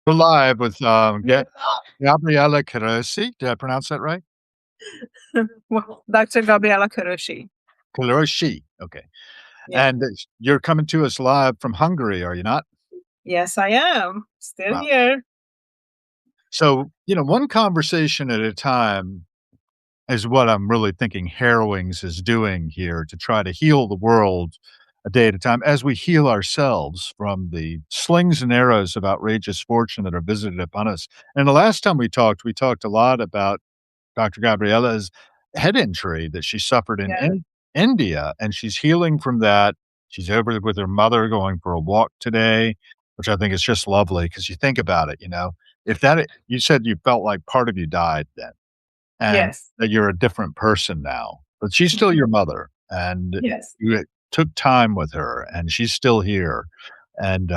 We're live with, Gabriella Kőrösi. Did I pronounce that right? Well, Dr. Gabriella Kőrösi. Kőrösi, okay. Yeah. And you're coming to us live from Hungary, are you not? Yes, I am. Still Wow. here. So, one conversation at a time is what I'm really thinking Harrowings is doing here to try to heal the world a day at a time as we heal ourselves from the slings and arrows of outrageous fortune that are visited upon us. And the last time we talked a lot about Dr. Gabriella's head injury that she suffered in Yeah. India, and she's healing from that. She's over with her mother going for a walk today, which I think is just lovely because you think about it, if you said you felt like part of you died then, and Yes. that you're a different person now, but she's still your mother, and Yes. you took time with her, and she's still here, and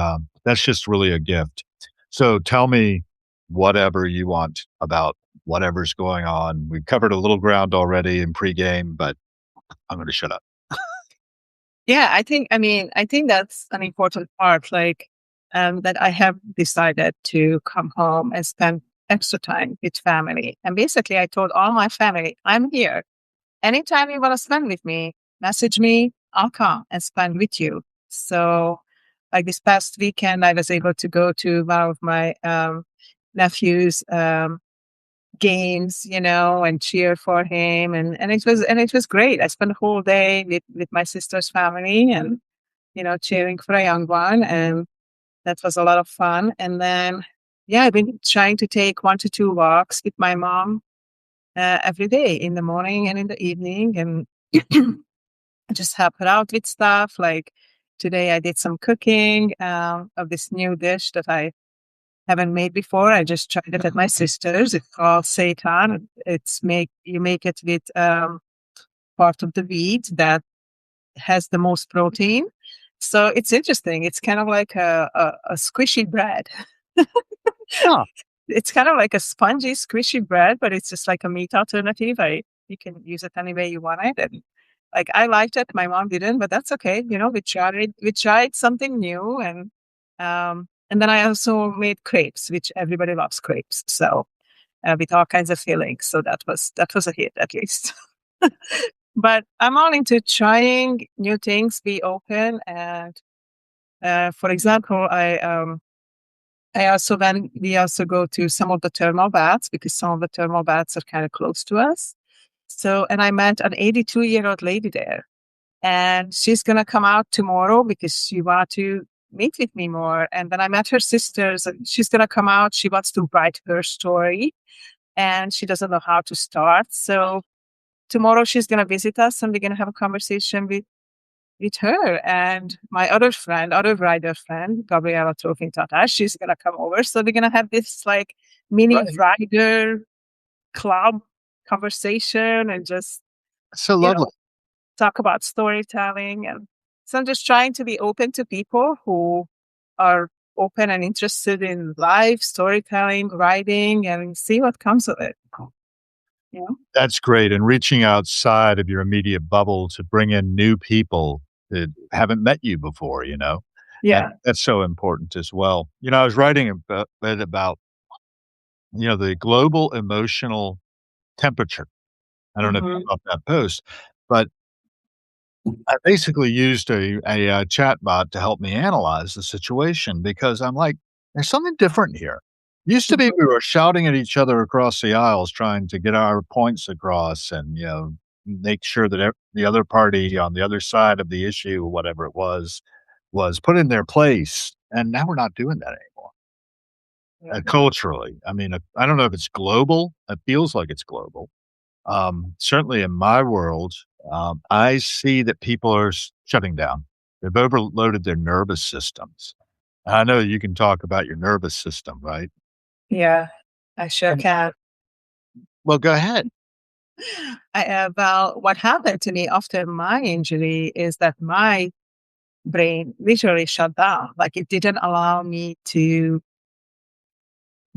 that's just really a gift. So tell me whatever you want about whatever's going on. We've covered a little ground already in pregame, but I'm going to shut up. Yeah, I think that's an important part, like, that I have decided to come home and spend extra time with family. And basically, I told all my family, I'm here. Anytime you want to spend with me, message me, I'll come and spend with you. So, like this past weekend, I was able to go to one of my nephew's games, and cheer for him, and it was great. I spent the whole day with my sister's family, and cheering for a young one, and that was a lot of fun. And then, yeah, I've been trying to take 1 to 2 walks with my mom every day in the morning and in the evening, and just help her out with stuff. Like today, I did some cooking of this new dish that I haven't made before. I just tried it at my sister's. It's called seitan. You make it with part of the wheat that has the most protein. So it's interesting. It's kind of like a squishy bread. Huh. It's kind of like a spongy, squishy bread, but it's just like a meat alternative. You can use it any way you want it. And like I liked it. My mom didn't, but that's okay. We tried something new, and then I also made crepes, which everybody loves crepes. So with all kinds of fillings. So that was a hit at least. But I'm all into trying new things, be open, and for example, we also go to some of the thermal baths because some of the thermal baths are kind of close to us. So, and I met an 82-year-old lady there, and she's gonna come out tomorrow because she wanted to meet with me more. And then I met her sisters, and she's gonna come out. She wants to write her story, and she doesn't know how to start. So tomorrow she's gonna visit us, and we're gonna have a conversation with her and my other writer friend, Gabriella Trophin Tata. She's gonna come over. So we're gonna have this like mini Right. writer club conversation and just, So you lovely. know, talk about storytelling. And so I'm just trying to be open to people who are open and interested in life, storytelling, writing, and see what comes of it. You know? That's great. And reaching outside of your immediate bubble to bring in new people that haven't met you before, and Yeah. that's so important as well. I was writing a bit about, the global emotional temperature. I don't know if you Hmm. saw that post, but I basically used a chat bot to help me analyze the situation because I'm like, there's something different here. Used to be we were shouting at each other across the aisles trying to get our points across and, make sure that the other party on the other side of the issue, whatever it was put in their place. And now we're not doing that anymore. Culturally. I mean, I don't know if it's global. It feels like it's global. Certainly in my world, I see that people are shutting down. They've overloaded their nervous systems. I know you can talk about your nervous system, right? Yeah, I sure And can. well, go ahead. Well, what happened to me after my injury is that my brain literally shut down. Like it didn't allow me to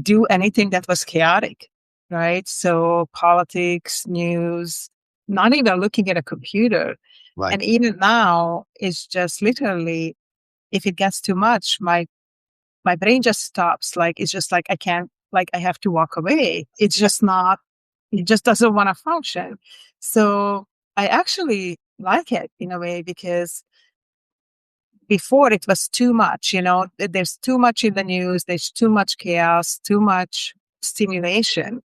do anything that was chaotic, right? So politics, news, not even looking at a computer. Right. And even now, it's just literally, if it gets too much, my my brain just stops. Like, it's just like I can't, like, I have to walk away. It's just not, it just doesn't want to function. So I actually like it in a way because before it was too much, there's too much in the news, there's too much chaos, too much stimulation.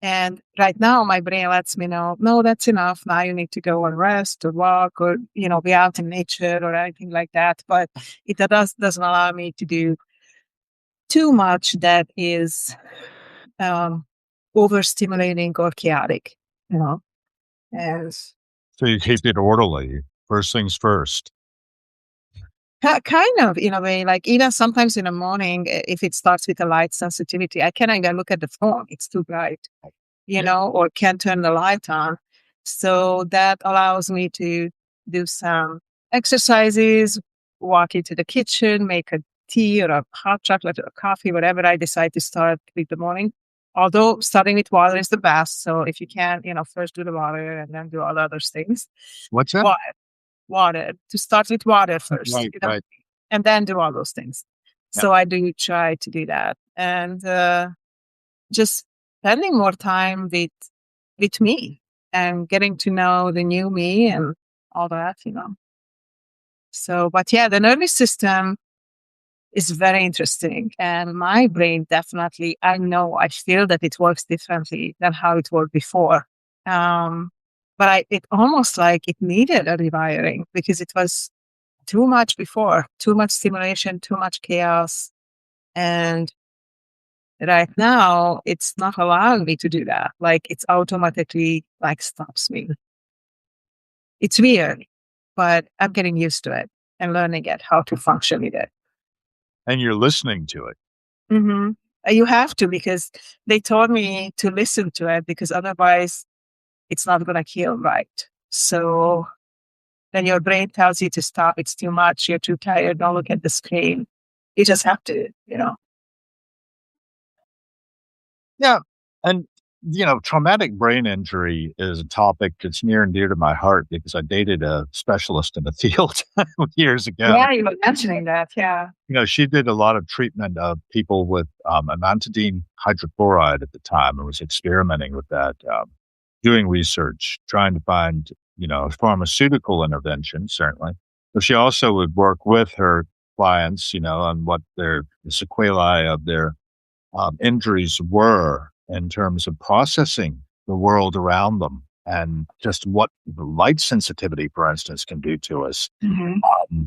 And right now my brain lets me know, no, that's enough. Now you need to go and rest or walk or, be out in nature or anything like that. But it doesn't allow me to do too much that is um, overstimulating or chaotic, you know. As So you keep it orderly. First things first. Kind of, in a way, like even sometimes in the morning, if it starts with a light sensitivity, I can't even look at the phone. It's too bright, or can't turn the light on. So that allows me to do some exercises, walk into the kitchen, make a tea or a hot chocolate or coffee, whatever I decide to start with the morning. Although starting with water is the best. So if you can, first do the water and then do all the other things. What's that? Water, to start with water first, Right, right. and then do all those things. Yeah. So I do try to do that, and just spending more time with me and getting to know the new me and all that. So, but yeah, the nervous system is very interesting, and my brain definitely, I feel that it works differently than how it worked before. But it almost like it needed a rewiring because it was too much before, too much stimulation, too much chaos. And right now it's not allowing me to do that. Like it's automatically like stops me. It's weird, but I'm getting used to it and learning it, how to function with it. And you're listening to it. Mm-hmm. You have to, because they told me to listen to it because otherwise it's not going to heal right. So then your brain tells you to stop. It's too much. You're too tired. Don't look at the screen. You just have to. Yeah. And, traumatic brain injury is a topic that's near and dear to my heart because I dated a specialist in the field years ago. Yeah, you were mentioning that. Yeah. She did a lot of treatment of people with amantadine hydrochloride at the time and was experimenting with that, doing research, trying to find, pharmaceutical intervention, certainly. But she also would work with her clients, on what the sequelae of their injuries were in terms of processing the world around them and just what the light sensitivity, for instance, can do to us. Mm-hmm.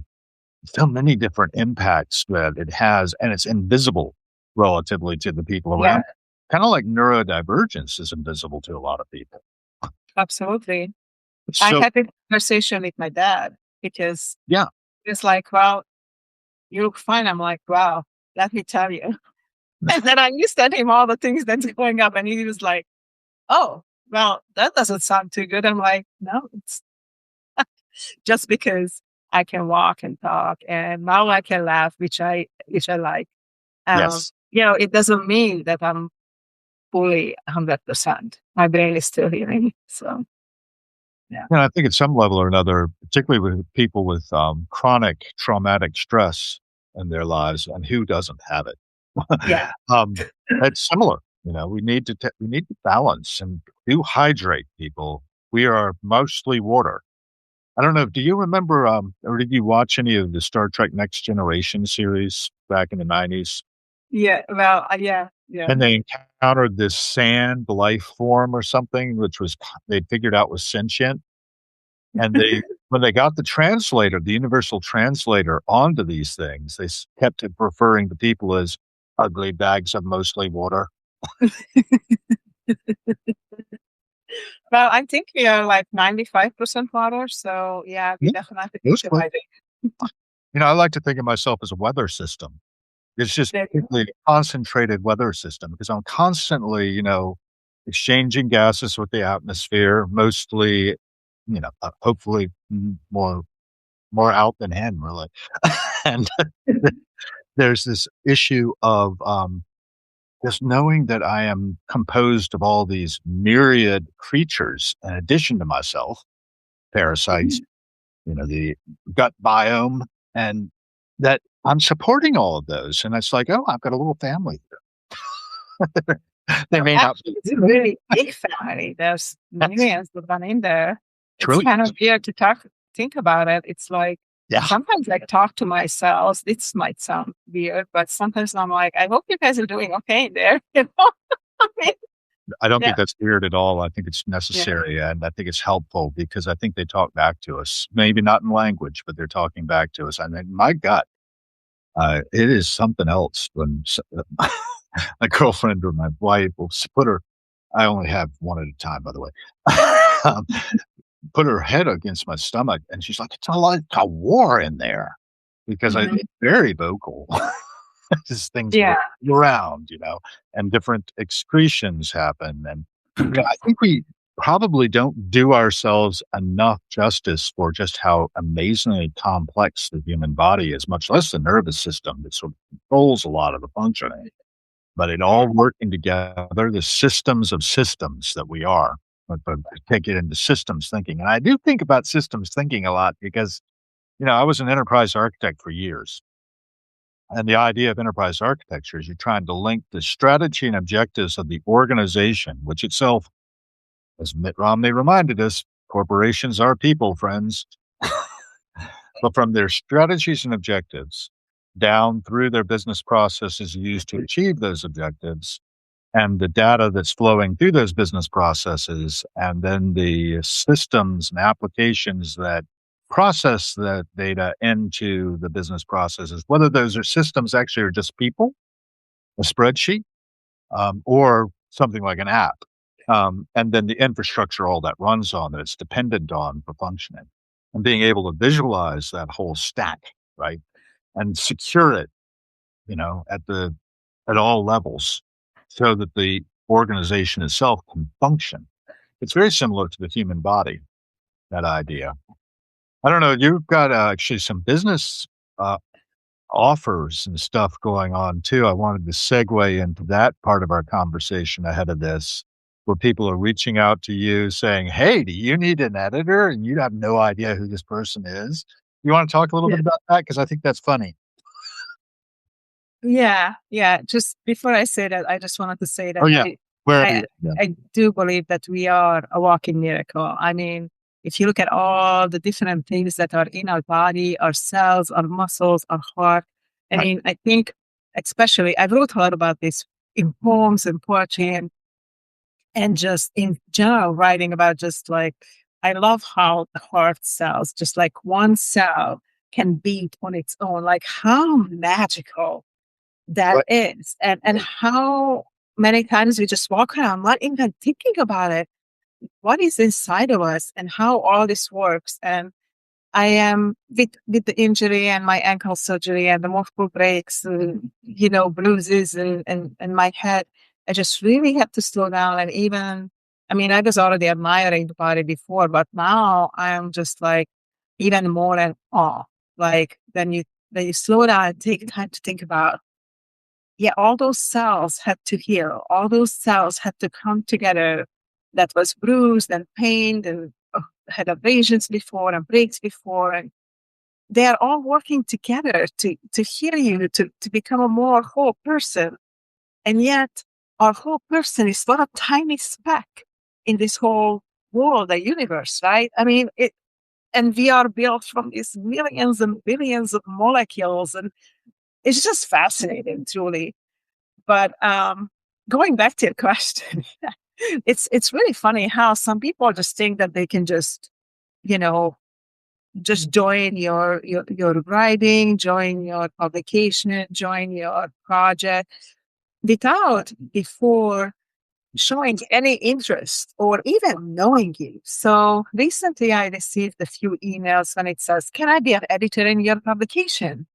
So many different impacts that it has, and it's invisible relatively to the people around. Yeah, Kind of like neurodivergence is invisible to a lot of people. absolutely. I So, had a conversation with my dad because yeah, it's like, well, you look fine. I'm like, wow, let me tell you. And then I listed him all the things that's going up, and he was like, oh, well, that doesn't sound too good. I'm like, no, it's just because I can walk and talk, and now I can laugh, which I like. yes. It doesn't mean that I'm fully 100%. My brain is still healing. So yeah, And I think at some level or another, particularly with people with chronic traumatic stress in their lives, and who doesn't have it, yeah, um, it's similar. We need to we need to balance and do hydrate people. We are mostly water. I don't know. Do you remember, or did you watch any of the Star Trek Next Generation series back in the 90s? yeah. Well, yeah, yeah. And they encountered this sand life form or something, which was they figured out was sentient. And when they got the translator, the universal translator onto these things, they kept referring to people as ugly bags of mostly water. Well, I think we are like 95% water. So yeah, we Yeah, definitely need to mostly. hydrate. I like to think of myself as a weather system. It's just There you particularly a concentrated weather system because I'm constantly, exchanging gases with the atmosphere, mostly, hopefully more out than in, really. And go. there's this issue of just knowing that I am composed of all these myriad creatures in addition to myself, parasites, the gut biome, and that I'm supporting all of those, and it's like, "Oh, I've got a little family here." They So may not actually, be it's a really big family. There's that's millions of them in there. It's kind of trillions. weird to think about it. It's like Yeah. sometimes I talk to myself. This might sound weird, but sometimes I'm like, I hope you guys are doing okay in there. I mean, I don't yeah, think that's weird at all. I think it's yeah, necessary, and I think it's helpful because I think they talk back to us. Maybe not in language, but they're talking back to us. I mean, my gut, it is something else when my girlfriend or my wife will put her I only have one at a time, by the way. Um, put her head against my stomach, and she's like, "It's like a war in there," because I mhm, very vocal. Just things move yeah, around, and different excretions happen, and, I think we probably don't do ourselves enough justice for just how amazingly complex the human body is, much less the nervous system that sort of controls a lot of the functioning. But it all working together, the systems of systems that we are, but take it into systems thinking. And I do think about systems thinking a lot because, I was an enterprise architect for years. And the idea of enterprise architecture is you're trying to link the strategy and objectives of the organization, which itself, as Mitt Romney reminded us, corporations are people, friends. But from their strategies and objectives down through their business processes used to achieve those objectives and the data that's flowing through those business processes, and then the systems and applications that process that data into the business processes, whether those are systems actually are just people, a spreadsheet, or something like an app. And then the infrastructure all that runs on that it's dependent on for functioning. And being able to visualize that whole stack, right? And secure it at all levels so that the organization itself can function. It's very similar to the human body, that idea. I don't know, you've got, actually some business, uh, offers and stuff going on too. I wanted to segue into that part of our conversation ahead of this, where people are reaching out to you saying, "Hey, do you need an editor?" And you have no idea who this person is. You wanna talk a little bit yeah. about that? Because I think that's funny. Yeah, yeah. Just before I say that, I just wanted to say Oh, that yeah. Wherever I, you yeah. I do believe that we are a walking miracle. I mean, if you look at all the different things that are in our body, our cells, our muscles, our heart, I Right. mean, I think especially I wrote a lot about this in poems and poetry and just in general writing about just like I love how the heart cells, just like one cell can beat on its own. Like how magical that Right. is, and how many times we just walk around not even thinking about it, what is inside of us and how all this works. And I am with the injury and my ankle surgery and the multiple breaks, bruises and my head. I just really had to slow down. And even, I mean, I was already admiring the body before, but now I am just like even more in awe. Like then you slow down and take time to think about, yeah, all those cells had to heal. All those cells had to come together that was bruised and pained and had abrasions before and breaks before. And they are all working together to heal you, to become a more whole person. And yet, our whole person is but a tiny speck in this whole world, the universe, right? I mean, and we are built from these millions and billions of molecules. And it's just fascinating, truly. But going back to your question, it's really funny how some people just think that they can you know, just join your writing, join your publication, join your project without before showing any interest or even knowing you. So recently I received a few emails when it says, "Can I be an editor in your publication?"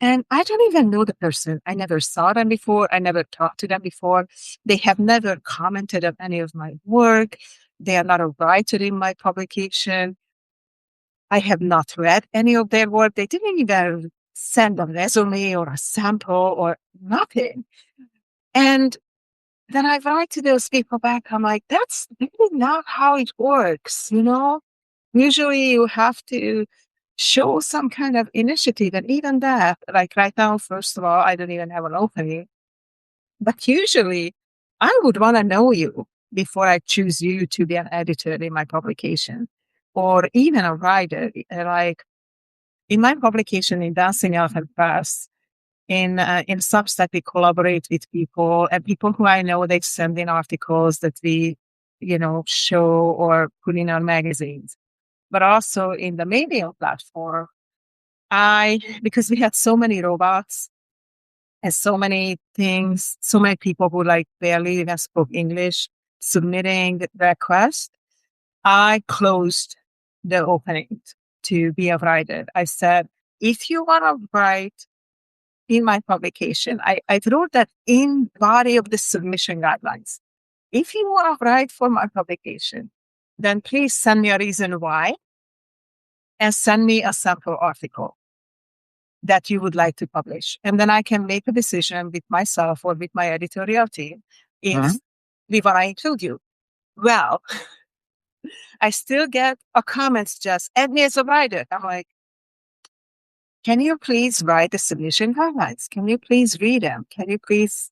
And I don't even know the person. I never saw them before. I never talked to them before. They have never commented on any of my work. They are not a writer in my publication. I have not read any of their work. They didn't even send a resume or a sample or nothing. And then I write to those people back. I'm like, that's really not how it works, you know? Usually you have to show some kind of initiative. And even that, like right now, first of all, I don't even have an opening. But usually I would want to know you before I choose you to be an editor in my publication or even a writer. Like in my publication in Dancing Elephant Press, in Substack, we collaborate with people and people who I know, they send in articles that we, show or put in our magazines. But also in the Medium platform, because we had so many robots and so many things, so many people who like barely even spoke English submitting requests, I closed the opening to be a writer. I said, if you want to write in my publication, I wrote that in body of the submission guidelines. If you want to write for my publication, then please send me a reason why and send me a sample article that you would like to publish. And then I can make a decision with myself or with my editorial team if Mhm. we want to include you. Well, I still get a comment just add me as a writer. I'm like, can you please write the submission guidelines? Can you please read them? Can you please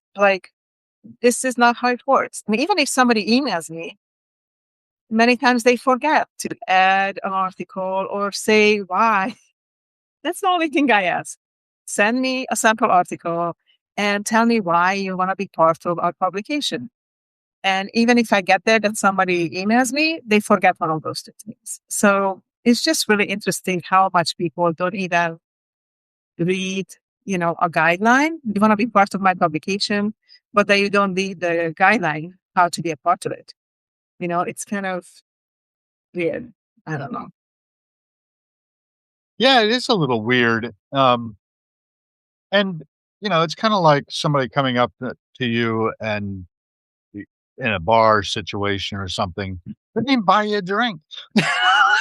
this is not how it works. I mean, even if somebody emails me, many times they forget to add an article or say why. That's the only thing I ask. Send me a sample article and tell me why you want to be part of our publication. And even if I get there that somebody emails me, they forget one of those two things. So it's just really interesting how much people don't even read, a guideline. You want to be part of my publication, but then you don't read the guideline how to be a part of it. It's kind of weird. I don't know. Yeah, it is a little weird. And, it's kinda like somebody coming up to you and y in a bar situation or something, they didn't buy you a drink.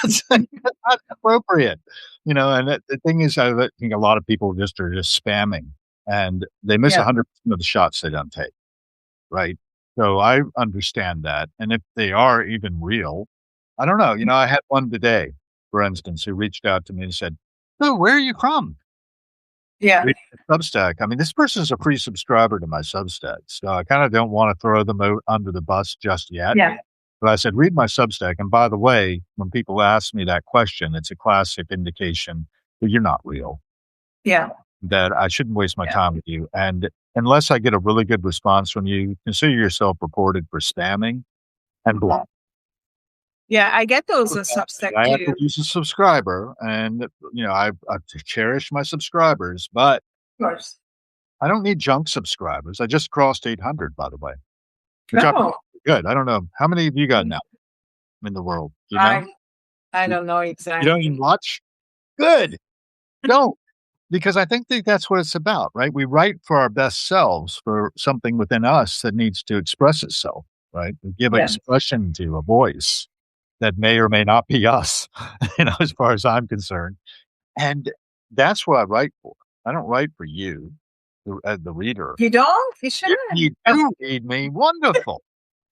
It's like, that's not appropriate, and the thing is, I think a lot of people are just spamming, and they miss Yeah. 100% of the shots they don't take, right? So I understand that, and if they are even real, I don't know, I had one today, for instance, who reached out to me and said, "So where are you from?" Yeah. Read my Substack. I mean, this person's a free subscriber to my Substack, so I kinda don't wanna throw them under the bus just yet, Yeah. but I said, "Read my Substack, and by the way, when people ask me that question, it's a classic indication that you're not real, Yeah. that I shouldn't waste my Yeah. time with you, and unless I get a really good response from you, consider yourself reported for spamming and block." Yeah. I get those on Substack I have to too. lose a subscriber, and, I cherish my subscribers, but Of course. I don't need junk subscribers. I just crossed 800, by the way, which I No. good. I don't know. How many have you got now in the world? Do you know? I I You don't know you don't even exactly. watch? Good. Don't, because I think that's what it's about, right? We write for our best selves, for something within us that needs to express itself, right? We give Yeah. expression to a voice that may or may not be us, as far as I'm concerned. And that's what I write for. I don't write for you, the reader. You don't? You If shouldn't. you do read me, wonderful.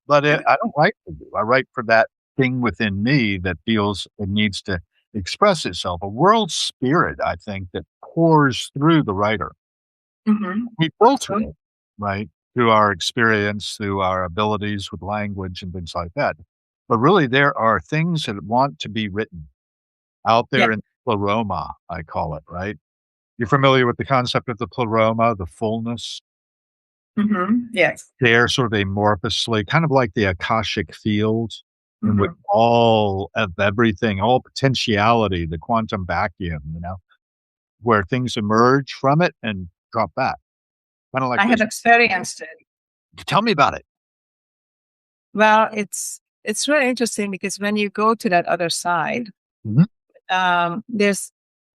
But, I don't write for you. I write for that thing within me that feels it needs to express itself, a world spirit, I think, that pours through the writer. Mhm. We filter it, right, through our experience, through our abilities with language and things like that. But really, there are things that want to be written out Yeah. there in pleroma, I call it, right? You're familiar with the concept of the pleroma, the fullness? Mhm. Yes. There sort of amorphously, kind of like the Akashic field in which Mhm. all of everything, all potentiality, the quantum vacuum, where things emerge from it and drop back, kinda like I have this. experienced it. Tell me about it. Well, it's really interesting because when you go to that other side, Mhm. there's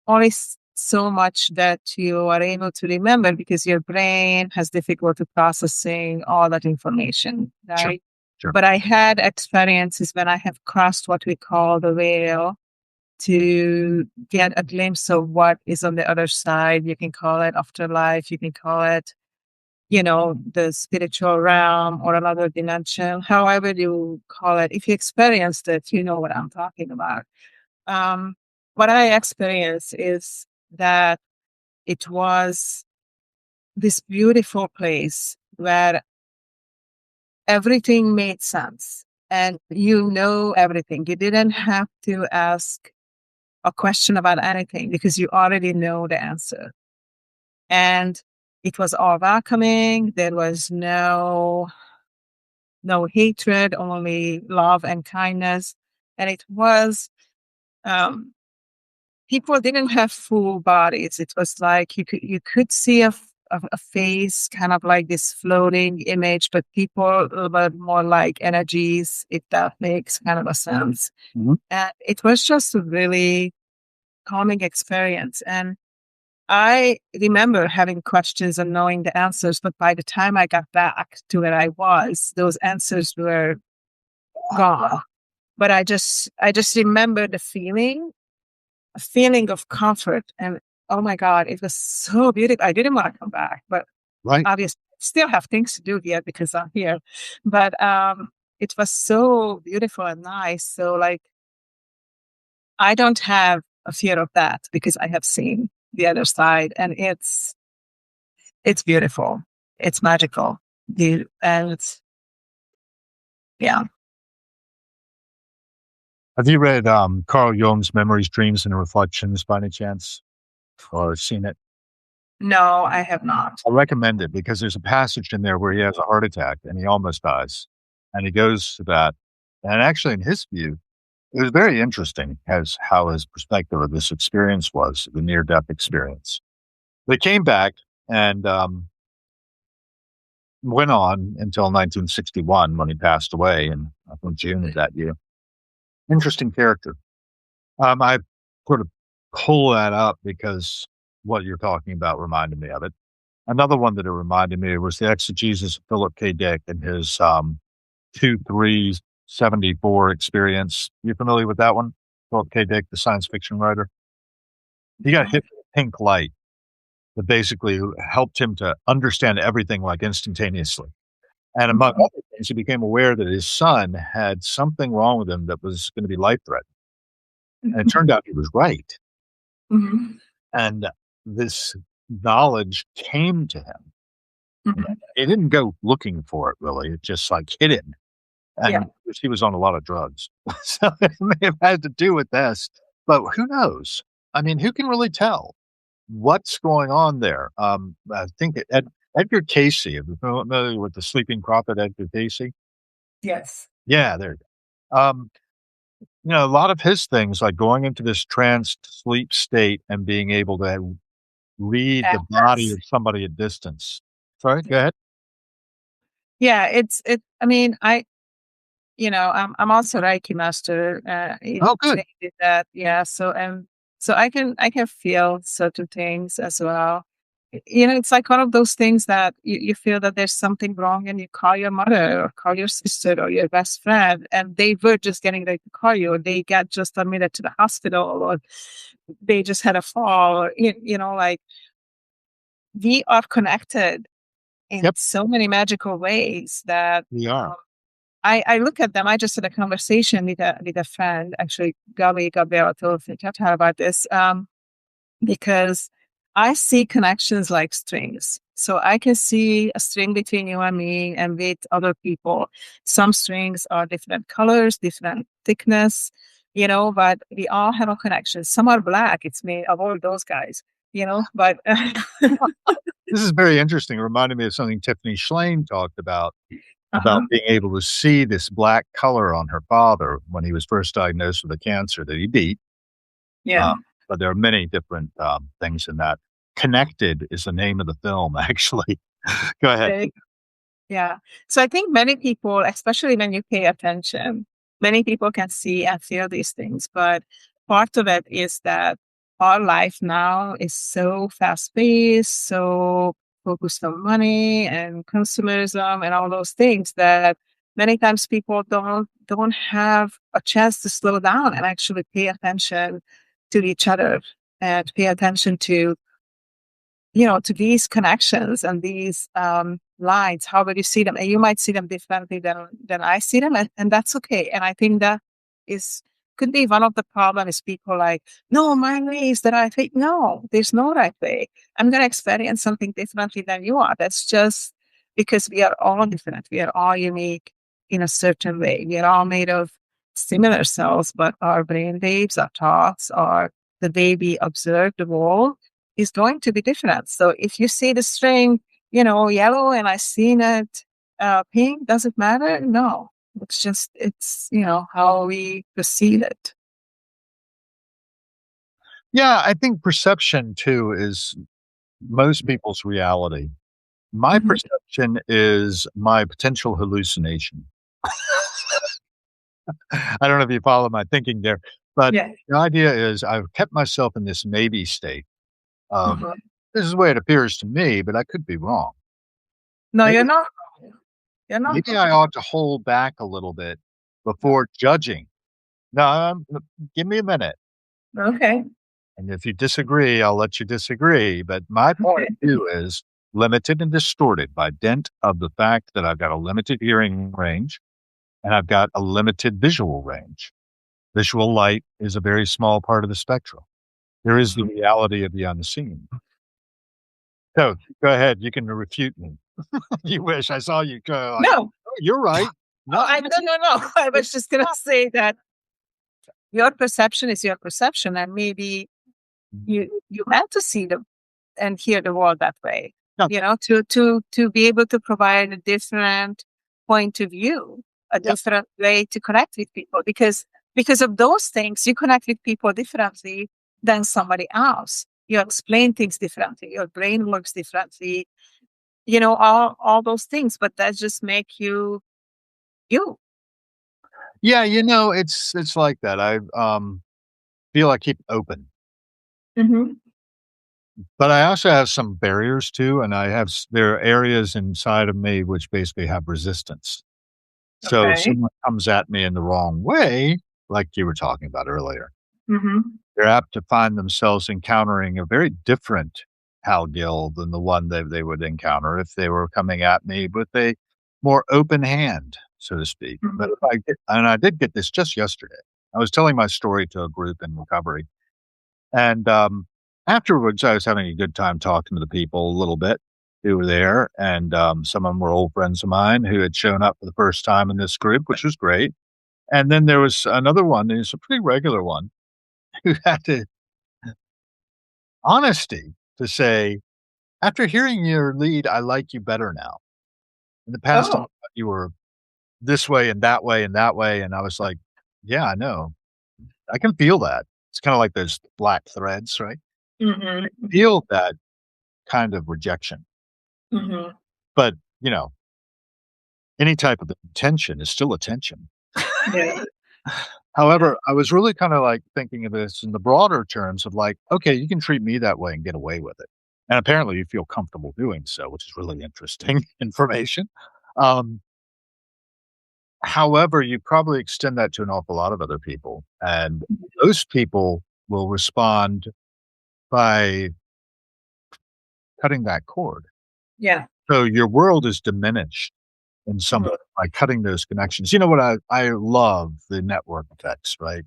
only so much that you are able to remember because your brain has difficulty processing all that information, Sure, right? sure. But I had experiences when I have crossed what we call the veil to get a glimpse of what is on the other side. You can call it afterlife, you can call it, the spiritual realm or another dimension, however you call it. If you experienced it, you know what I'm talking about. Um, what I experienced is that it was this beautiful place where everything made sense and you know everything. You didn't have to ask a question about anything because you already know the answer. And it was all welcoming. There was no hatred, only love and kindness. And it was um, people didn't have full bodies. It was like you could see a face, kind of like this floating image, but people were more like energies, if that makes kind of a sense. Mhm. And it was just a really calming experience. And I remember having questions and knowing the answers, but by the time I got back to where I was, those answers were gone. But I just remember the feeling, a feeling of comfort. And oh my God, it was so beautiful. I didn't want to come back, but Right. obviously I still have things to do here because I'm here. But it was so beautiful and nice. So like I don't have a fear of that because I have seen the other side and it's beautiful. It's magical. And yeah. Have you read Carl Jung's Memories, Dreams, and Reflections by any chance, or seen it? No, I have not. I recommend it because there's a passage in there where he has a heart attack and he almost dies, and he goes to that. And actually, in his view, it was very interesting as how his perspective of this experience was, the near death experience. They came back and went on until 1961 when he passed away in, I think, June of that year. Interesting character. I sort of pull that up because what you're talking about reminded me of it. Another one that it reminded me was the exegesis of Philip K. Dick and his 2374 experience. You familiar with that one? Philip K. Dick, the science fiction writer. He got hit with a pink light that basically helped him to understand everything like instantaneously. And among Mhm. other things, he became aware that his son had something wrong with him that was going to be life threatening. And it turned out he was right. Mhm. And this knowledge came to him. Mhm. He didn't go looking for it really. It just like hit him. Yeah. And he was on a lot of drugs. So it may have had to do with this, but who knows? I mean, who can really tell what's going on there? I think Edgar Casey, if you're familiar with the sleeping prophet Edgar Casey. Yes. Yeah, there you go. A lot of his things, like going into this trance sleep state and being able to read the body Yes. of somebody at distance. Sorry, go Yeah. ahead. Yeah. I mean, I'm also Reiki master, Oh, good. trained in that. Yeah. So I can feel certain things as well. It's like one of those things that you feel that there's something wrong and you call your mother or call your sister or your best friend and they were just getting ready to call you or they got just admitted to the hospital or they just had a fall or, like we are connected in Yep, so many magical ways that we are. I look at them. I just had a conversation with a friend, actually, Gabriella told me to her about this, because I see connections like strings. So I can see a string between you and me and with other people. Some strings are different colors, different thickness, but we all have a connection. Some are black. It's me, avoid those guys, but This is very interesting. It reminded me of something Tiffany Shlain talked about uh-huh. being able to see this black color on her father when he was first diagnosed with a cancer that he beat. Yeah. Uh, but there are many different things in that. Connected is the name of the film, actually. Go ahead. Big. Yeah. So I think many people, especially when you pay attention, many people can see and feel these things. But part of it is that our life now is so fast paced, so focused on money and consumerism and all those things that many times people don't have a chance to slow down and actually pay attention to each other and pay attention to these connections and these lines, how would you see them? And you might see them differently than I see them, and that's okay. And I think that is could be one of the problem is people like, no, my way is the right way. No, there's no right way. I'm going to experience something differently than you are. That's just because we are all different. We are all unique in a certain way. We are all made of similar cells, but our brain waves, our thoughts, our the way we observe the world is going to be different. So if you see the string, yellow and I seen it pink, does it matter? No. It's how we perceive it. Yeah, I think perception too is most people's reality. My Mhm. perception is my potential hallucination. I don't know if you follow my thinking there, but Yeah. the idea is I've kept myself in this maybe state of Mhm. this is the way it appears to me, but I could be wrong. No, Maybe you're not. You're not. maybe I ought to hold back a little bit before judging. No, give me a minute. Okay. And if you disagree, I'll let you disagree. But my point Okay. of view is limited and distorted by dint of the fact that I've got a limited hearing range and I've got a limited visual range. Visual light is a very small part of the spectrum. There is the reality of the unseen. So go ahead. You can refute me. You wish I saw you go like, No. oh, you're right. Oh, No, I no, no, no. I was just gonna say that your perception is your perception, and maybe you meant to see the and hear the world that way. no, To be able to provide a different point of view, a yeah, different way to connect with people, because of those things, you connect with people differently than somebody else. You explain things differently. Your brain works differently. All those things, but that just make you you. yeah. It's like that. I feel I keep open. Hmm. But I also have some barriers too, and there are areas inside of me which basically have resistance. So if Okay. someone comes at me in the wrong way, like you were talking about earlier, Hmm. they're apt to find themselves encountering a very different Hal Gill than the one they would encounter if they were coming at me with a more open hand, so to speak. But if Hmm. I did get this just yesterday. I was telling my story to a group in recovery, and, afterwards, I was having a good time talking to the people a little bit who were there, and, some of them were old friends of mine who had shown up for the first time in this group, which was great. And then there was another one who's a pretty regular one who had the honesty to say, "After hearing your lead, I like you better now. In the past, I Oh. thought you were this way and that way and that way." And I was like, "Yeah, I know. I can feel that." It's kinda like those black threads, right? Hmm. Feel that kind of rejection. Hmm. But, any type of attention is still attention. Yeah. Yeah. However, I was really kinda, like, thinking of this in the broader terms of, like, "Okay, you can treat me that way and get away with it." And apparently you feel comfortable doing so, which is really interesting information. Um, However, you probably extend that to an awful lot of other people, and those people will respond by cutting that cord. Yeah. So your world is diminished in some way Mhm. by cutting those connections. You know what I love the network effects, right?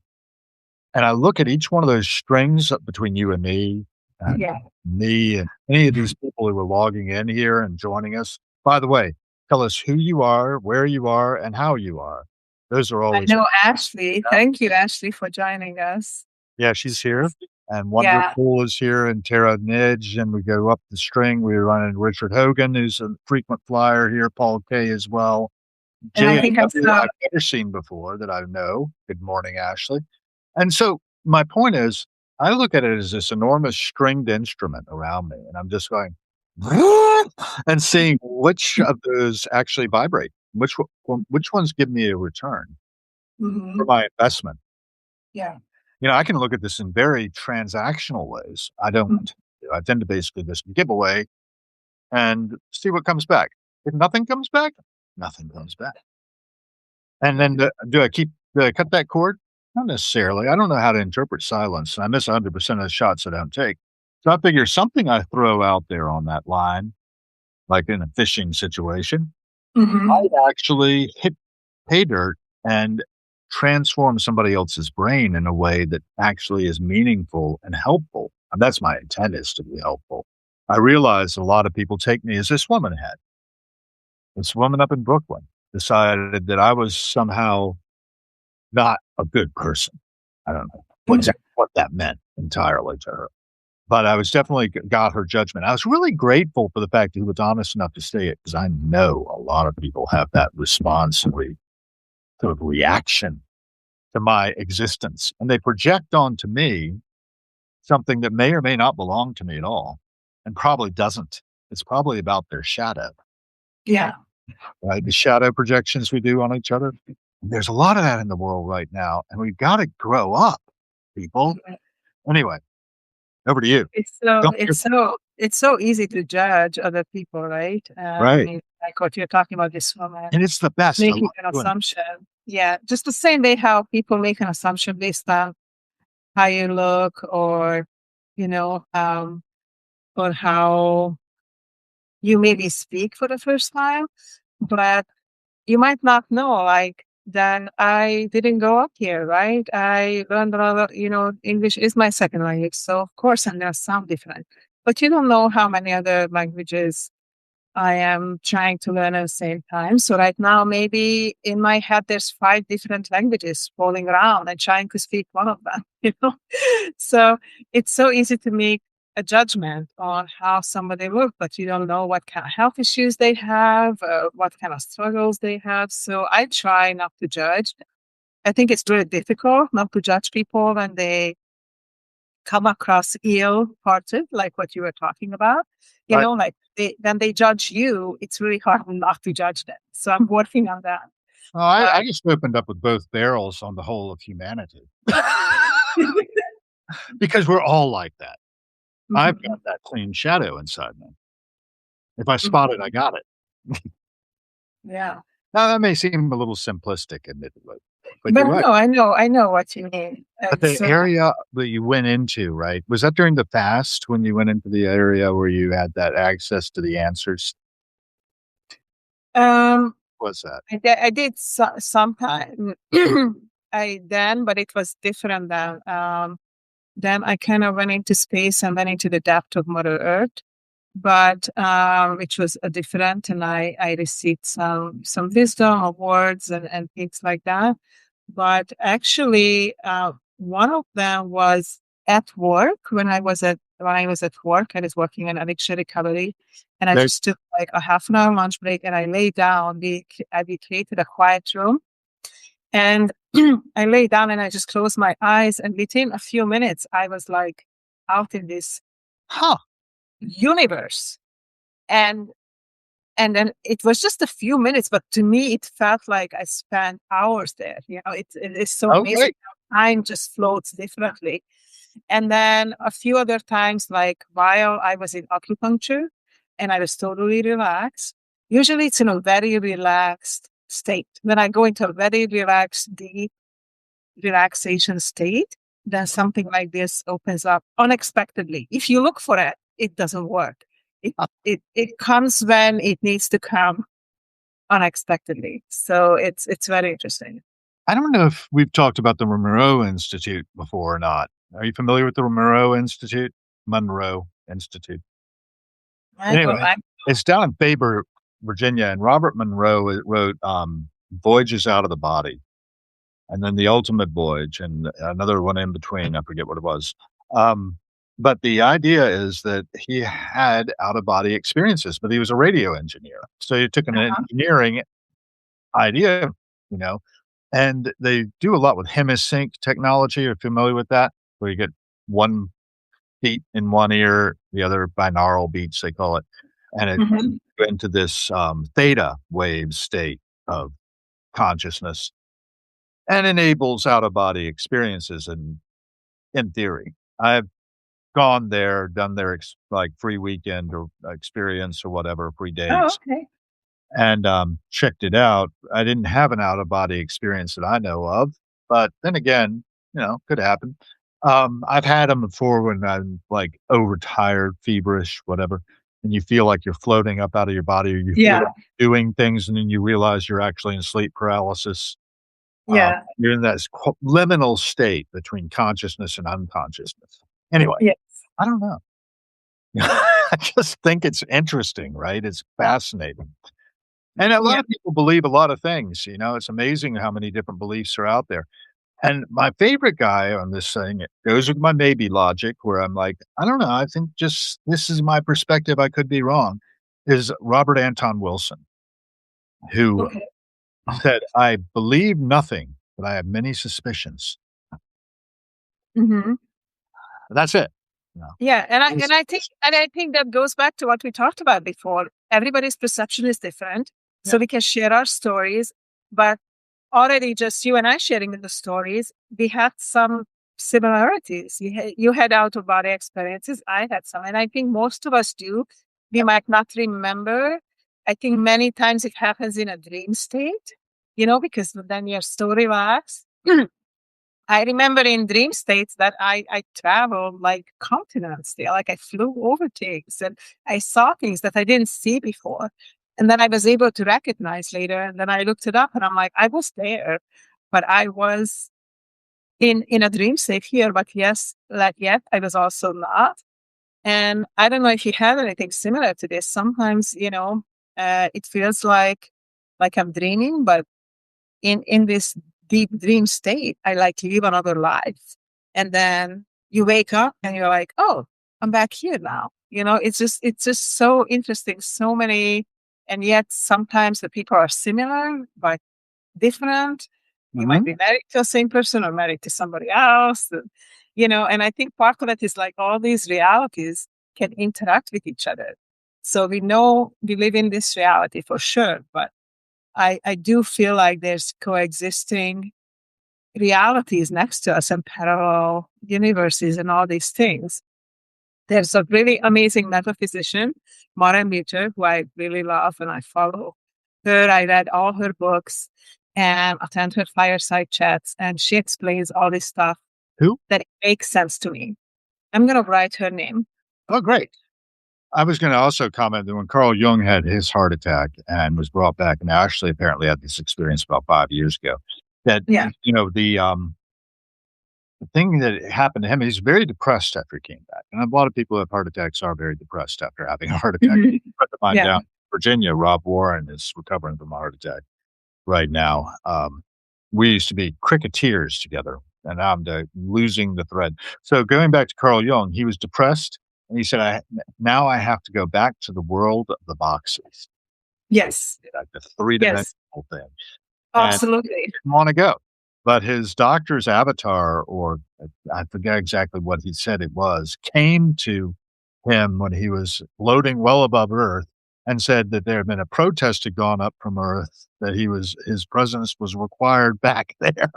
And I look at each one of those strings up between you and Yeah. me and any of these people who are logging in here and joining us. By the way, tell us who you are, where you are, and how you are. Those are I always know Ashley. Thank you, Ashley, for joining us. yeah, she's here. And Yeah. Wonderful is here and Tara Nidge, and we go up the string. We run into Richard Hogan, who's a frequent flyer here, Paul K as well. And I J and think I W saw. I've never seen before that I know. Good morning, Ashley. And so my point is, I look at it as this enormous stringed instrument around me, and I'm just going and seeing which of those actually vibrate, which ones give me a return for Mhm. my investment. Yeah. I can look at this in very transactional ways. I don't. Mhm. I tend to basically just give away and see what comes back. If nothing comes back, nothing comes back. And then do I cut that cord? Not necessarily. I don't know how to interpret silence. I miss 100% of the shots I don't take. So I figure something I throw out there on that line, like in a fishing situation, Mhm. might actually hit pay dirt and transform somebody else's brain in a way that actually is meaningful and helpful. And that's my intent, is to be helpful. I realize a lot of people take me as this woman had. This woman up in Brooklyn decided that I was somehow not a good person. I don't know what that meant entirely to her, but I was definitely got her judgment. I was really grateful for the fact that he was honest enough to say it, because I know a lot of people have that response and sort of reaction to my existence, and they project onto me something that may or may not belong to me at all, and probably doesn't. It's probably about their shadow, Yeah. right? The shadow projections we do on each other. There's a lot of that in the world right now, and we've got to grow up, people. Anyway, over to you. Don't you It's so easy to judge other people, right? I right, mean, like what you're talking about, this woman and it's the best. I love making an doing it. assumption. Yeah, just the same way how people make an assumption based on how you look, or you know, or how you maybe speak for the first time, but you might not know, like, that I didn't grow up here, right? I learned a lot of, English is my second language, so of course I'm gonna sound different. But you don't know how many other languages I am trying to learn at the same time. So right now, maybe in my head, there's 5 different languages rolling around and trying to speak one of them, So it's so easy to make a judgment on how somebody looks, but you don't know what kind of health issues they have, what kind of struggles they have. So I try not to judge. I think it's really difficult not to judge people when they come across ill-hearted, like what you were talking about. Right. Like when they judge you, it's really hard not to judge them. So I'm working on that. Oh, But I just opened up with both barrels on the whole of humanity, because we're all like that. I've got Mhm, that clean shadow inside me. If I spot it, I mhm. got it. Yeah. Now, that may seem a little simplistic, admittedly, but you're But right. no, I know what you mean. But the So area that you went into, right, was that during the fast when you went into the area where you had that access to the answers? um Was that? I did sometime but it was different than then I kind of went into space and went into the depth of Mother Earth, but which was a different, and I received some wisdom of words and things like that. But actually, one of them was at work when I was at work. I was working in addiction recovery, and I There just took like a half an hour lunch break, and I lay down. We created a quiet room, and I lay down and I just closed my eyes, and within a few minutes, I was like out in this huh, universe. And and then it was just a few minutes, but to me, it felt like I spent hours there. It is so amazing okay. how time just floats differently. And then a few other times, like while I was in acupuncture and I was totally relaxed, usually it's in a very relaxed state. When I go into a very relaxed, deep relaxation state, then something like this opens up unexpectedly. If you look for it, it doesn't work. It comes when it needs to come unexpectedly. So it's very interesting. I don't know if we've talked about the Monroe Institute before or not. Are you familiar with the Monroe Institute? Monroe Institute. Well, Anyway, I it's down in Faber, Virginia, and Robert Monroe wrote Voyages Out of the Body, and then The Ultimate Voyage, and another one in between. I forget what it was. Um, but the idea is that he had out of body experiences, but he was a radio engineer. So he took an engineering idea, you know, and they do a lot with hemisync technology. You're familiar with that? Where you get one beat in one ear, the other binaural beats, they call it. And it Mhm. into this theta wave state of consciousness, and enables out of body experiences. And in theory, I've gone there, done their like free weekend or experience or whatever, free Oh, days, okay. and checked it out. I didn't have an out of body experience that I know of, but then again, could happen. I've had them before when I'm like overtired, feverish, whatever, and you feel like you're floating up out of your body, or you feel Yeah. like doing things, and then you realize you're actually in sleep paralysis. Yeah. You're in that liminal state between consciousness and unconsciousness. Anyway, Yes. I don't know. I just think it's interesting, right? It's fascinating. And a lot Yeah. of people believe a lot of things, it's amazing how many different beliefs are out there. And my favorite guy on this thing, it goes with my maybe logic where I'm like, I don't know, I think just this is my perspective, I could be wrong, is Robert Anton Wilson, who Okay. said, "I believe nothing, but I have many suspicions." Mhm. That's it. No. Yeah, and I It's and I think and I think that goes back to what we talked about before. Everybody's perception is different, yeah. so we can share our stories, but already just you and I sharing the stories, we had some similarities. You had out of body experiences, I had some, and I think most of us do. We might not remember. I think many times it happens in a dream state, because then you're so relaxed. I remember in dream states that I traveled like continents there, like I flew over things and I saw things that I didn't see before. And then I was able to recognize later. And then I looked it up and I'm like, I was there, but I was in a dream state here. But yes, like yet I was also not. And I don't know if you had anything similar to this. Sometimes, it feels like I'm dreaming, but in this deep dream state, I like live another life. And then you wake up and you're like, oh, I'm back here now. It's just so interesting. So many, and yet sometimes the people are similar but different. You might Mhm. be married to the same person or married to somebody else. And I think part of it is like all these realities can interact with each other. So we know we live in this reality for sure, but I do feel like there's coexisting realities next to us and parallel universes and all these things. There's a really amazing metaphysician, Maren Luther, who I really love and I follow her. I read all her books and attend her fireside chats, and she explains all this stuff Who? that it makes sense to me. I'm going to write her name. Oh, great. I was gonna also comment that when Carl Jung had his heart attack and was brought back, and I actually apparently had this experience about 5 years ago, that, Yeah. the thing that happened to him, he's very depressed after he came back, and a lot of people who have heart attacks are very depressed after having a heart attack. Mhm. A friend of mine Yeah. down in Virginia, Rob Warren, is recovering from a heart attack right now. We used to be cricketers together, and now I'm losing the thread. So going back to Carl Jung, he was depressed, and he said, now I have to go back to the world of the boxes, Yes. like the three-dimensional Yes. thing, and Absolutely. didn't wanna go. But his doctor's avatar, or I forget exactly what he said it was, came to him when he was floating well above Earth and said that there had been a protest had gone up from Earth that his presence was required back there.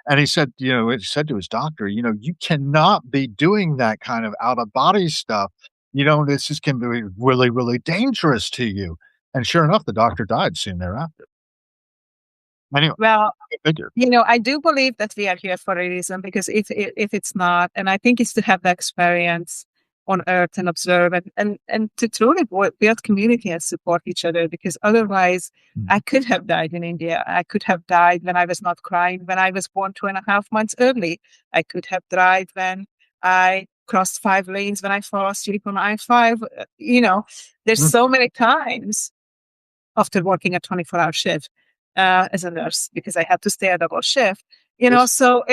And he said to his doctor, "You cannot be doing that kind of out of body stuff. This is can be really, really dangerous to you." And sure enough, the doctor died soon thereafter. Anyway, Well, go figure. I do believe that we are here for a reason because if it's not, and I think it's to have the experience on Earth and observe and to truly build community and support each other. Because otherwise, Mm. I could have died in India. I could have died when I was not crying when I was born 2.5 months early. I could have died when I crossed 5 lanes when I fell asleep on I-5. There's Mm. so many times after working a 24-hour shift as a nurse because I had to stay a double shift. Yes. So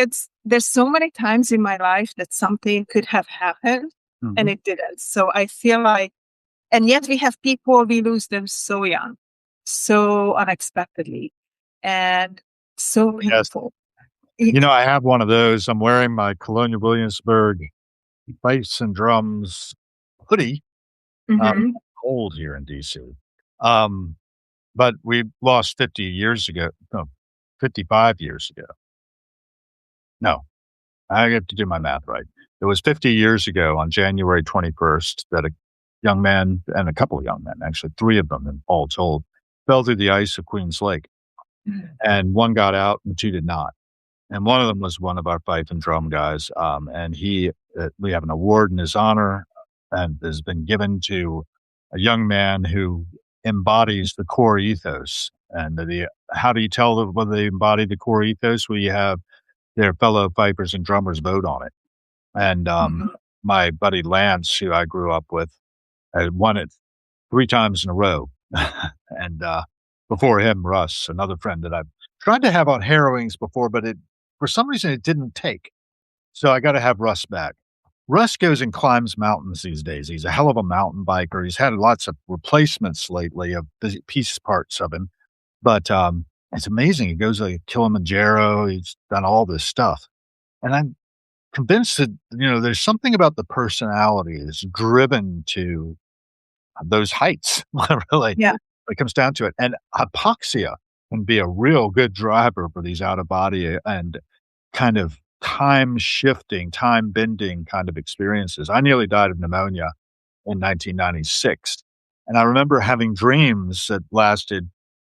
there's so many times in my life that something could have happened and Mhm. it didn't. So I feel like, and yet we have people, we lose them so young, so unexpectedly, and so Yes. painful. Y- I have one of those. I'm wearing my Colonia Williamsburg Bass and Drums hoodie. Mhm. Cold here in DC. Um, but we lost 50 years ago. No, 55 years ago. No, I have to do my math right. It was 50 years ago on January 21st that a young man and a couple of young men, actually, three of them, and all told, fell through the ice of Queens Lake. And one got out and two did not. And one of them was one of our fife and drum guys. And we have an award in his honor and has been given to a young man who embodies the core ethos. And how do you tell whether they embody the core ethos? Well, you have their fellow pipers and drummers vote on it. And Mhm. my buddy Lance, who I grew up with, had won it 3 times in a row. And, before him, Russ, another friend that I've tried to have on Harrowings before, but it for some reason, it didn't take. So I gotta have Russ back. Russ goes and climbs mountains these days. He's a hell of a mountain biker. He's had lots of replacements lately of piece parts of him, but, it's amazing. He goes to Kilimanjaro. He's done all this stuff, and I'm convinced that, there's something about the personality is driven to those heights, really, Yeah. when it comes down to it, and hypoxia can be a real good driver for these out of body and kind of time shifting, time bending kind of experiences. I nearly died of pneumonia in 1996, and I remember having dreams that lasted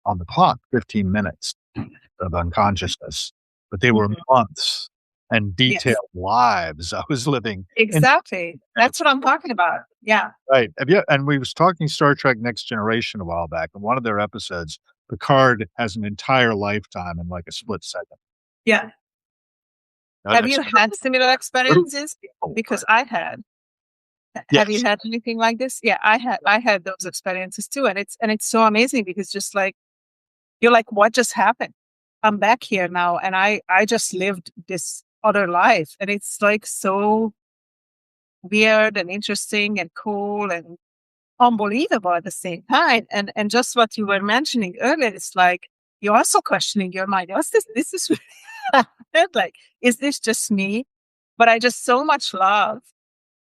on the clock 15 minutes of unconsciousness, but they were Mhm. months and detailed Yes. lives I was living in. Exactly. That's what I'm talking about. Yeah. Right. And we was talking Star Trek Next Generation a while back, and one of their episodes, Picard has an entire lifetime in, like, a split second. Yeah. Have It's you had similar brutal, experiences? right? Because I had. Have you Yes. had anything like this? Yeah, I had those experiences too, and it's so amazing because just like you're like, what just happened? I'm back here now, and I just lived this other life, and it's like so weird and interesting and cool and unbelievable at the same time. And just what you were mentioning earlier, it's like you're also questioning your mind. What's this? This is really happened? Like, is this just me? But I just so much love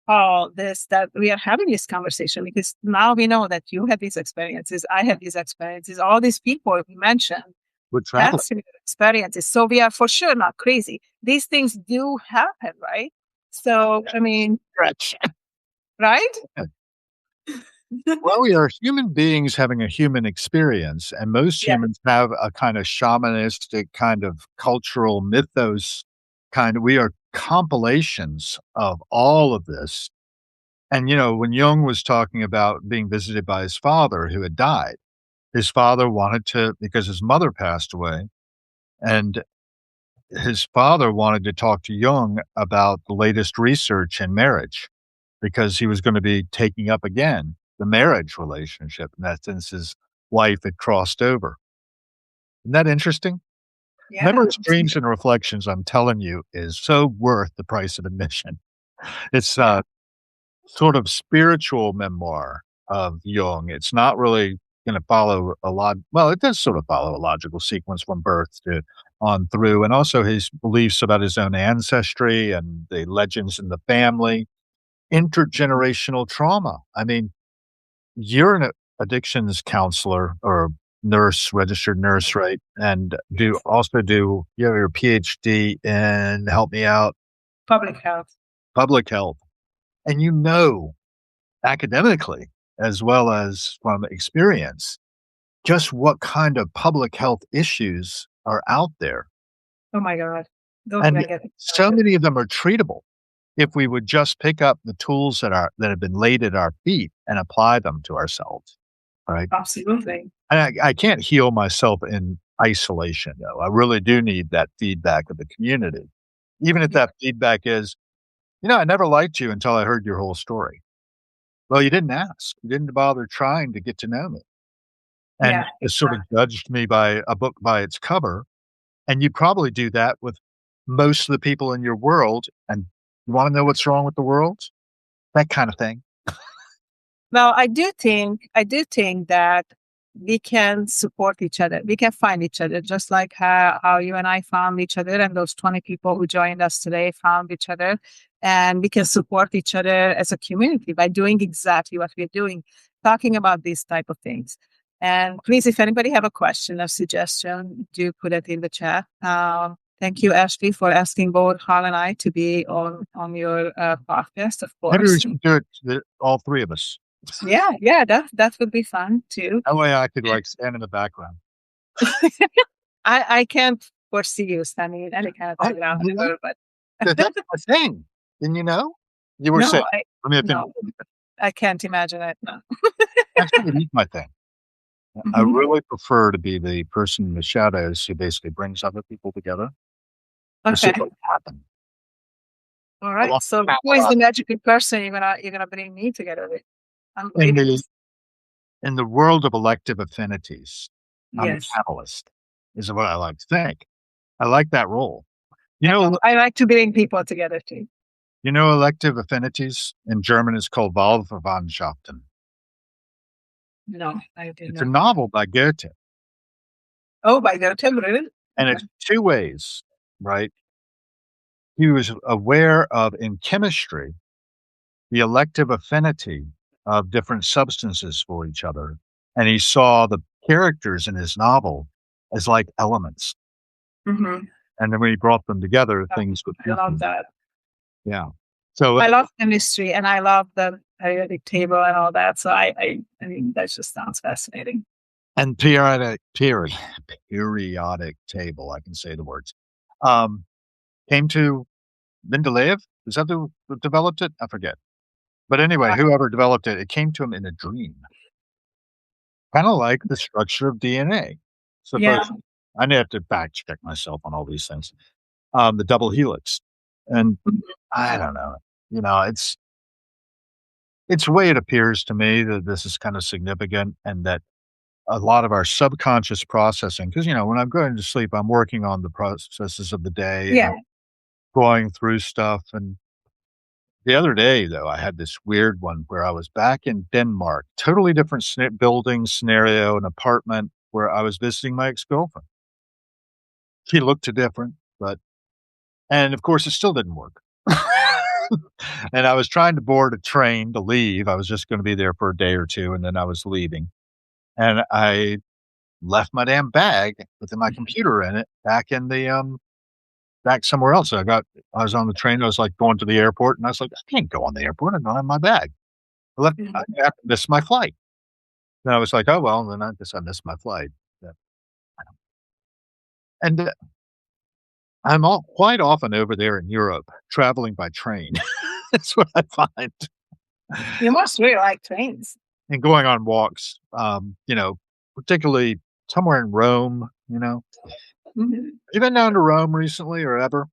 all this that we are having this conversation because now we know that you had these experiences, I had these experiences, all these people we mentioned With had traveling. similar experiences. So we are for sure not crazy. These things do happen, right? So I mean, Stretch. right? Well, we are human beings having a human experience, and most Yeah. humans have a kind of shamanistic kind of cultural mythos we are compilations of all of this. And, when Jung was talking about being visited by his father who had died, his father wanted to because his mother passed away, and his father wanted to talk to Jung about the latest research in marriage because he was gonna be taking up again the marriage relationship, and that since his wife had crossed over. Isn't that interesting? Yeah. Memories, Dreams, and Reflections, I'm telling you, is so worth the price of admission. It's Yeah. a sort of spiritual memoir of Jung. It's not really gonna follow a lot well, it does sort of follow a logical sequence from birth to on through, and also his beliefs about his own ancestry and the legends in the family, intergenerational trauma. I mean, you're an addictions counselor or nurse, registered nurse, right? And you have your PhD in, help me out, Public health. public health, and academically as well as from experience, just what kind of public health issues are out there. Oh my God. Don't And even get me so started. many of them are treatable if we would just pick up the tools that have been laid at our feet and apply them to ourselves, right? Absolutely. And I can't heal myself in isolation, though. I really do need that feedback of the community. Even if Yeah. that feedback is, I never liked you until I heard your whole story. Well, you didn't ask. You didn't bother trying to get to know me. And Yeah. you just sort of judged me by a book by its cover. And you probably do that with most of the people in your world. And you want to know what's wrong with the world? That kind of thing. Well, I do think that we can support each other. We can find each other, just like how you and I found each other, and those 20 people who joined us today found each other. And we can support each other as a community by doing exactly what we're doing, talking about these type of things. And please, if anybody have a question or suggestion, do put it in the chat. Thank you, Ashley, for asking both Hal and I to be on your podcast, of Maybe we course. should do it, all three of us. Yeah, yeah, that would be fun too. That way I could like stand in the background. I can't foresee you standing in any kind of I, background you know, ever, but that's my thing. Didn't you know? You were saying, no, I let me finish. no, I can't imagine it. No. Actually, it is my thing. I Mhm. really prefer to be the person in the shadows who basically brings other people together to see Okay. what happened. All I right. want So who is Camelot. the magical person you're gonna bring me together with? I'm In waiting to the in the world of elective affinities, I'm the yes. catalyst, is what I like to think. I like that role. You I know know. I like to bring people together too. elective affinities in German is called Wahlverwandtschaften. No, I didn't It's a know. novel by Goethe, Oh, by the really? and Okay. it's 2 ways, right? He was aware of, in chemistry, the elective affinity of different substances for each other, and he saw the characters in his novel as like elements, Mhm. and then when he brought them together, things would I love happen. that. Yeah. So, I love chemistry and I love the periodic table and all that. So I mean, that just sounds fascinating. and periodic table, I can say the words, um, came to Mendeleev. Is that who developed it? I forget. But anyway, Uh, whoever developed it, it came to him in a dream, kinda like the structure of DNA, yeah. supposedly. I have to fact check myself on all these things. The double helix, and I don't know, it's the way it appears to me that this is kinda significant and that a lot of our subconscious processing, because when I'm going to sleep, I'm working on the processes of the day, and Yeah. I'm going through stuff, and the other day, though, I had this weird one where I was back in Denmark, totally different building scenario, an apartment where I was visiting my ex-girlfriend. She looked different, and of course, it still didn't work. And I was trying to board a train to leave. I was just gonna be there for a day or 2, and then I was leaving. And I left my damn bag with my computer in it back somewhere else. I was on the train, I was, like, going to the airport, and I was like, "I can't go on the airport, I don't have my bag." I Mhm. missed my flight. Then I was like, "Oh, well, then I guess I missed my flight." Yeah. And, I'm all quite often over there in Europe traveling by train. That's what I find. You must really like trains. And going on walks, particularly somewhere in Rome, Mhm. You been down to Rome recently or ever?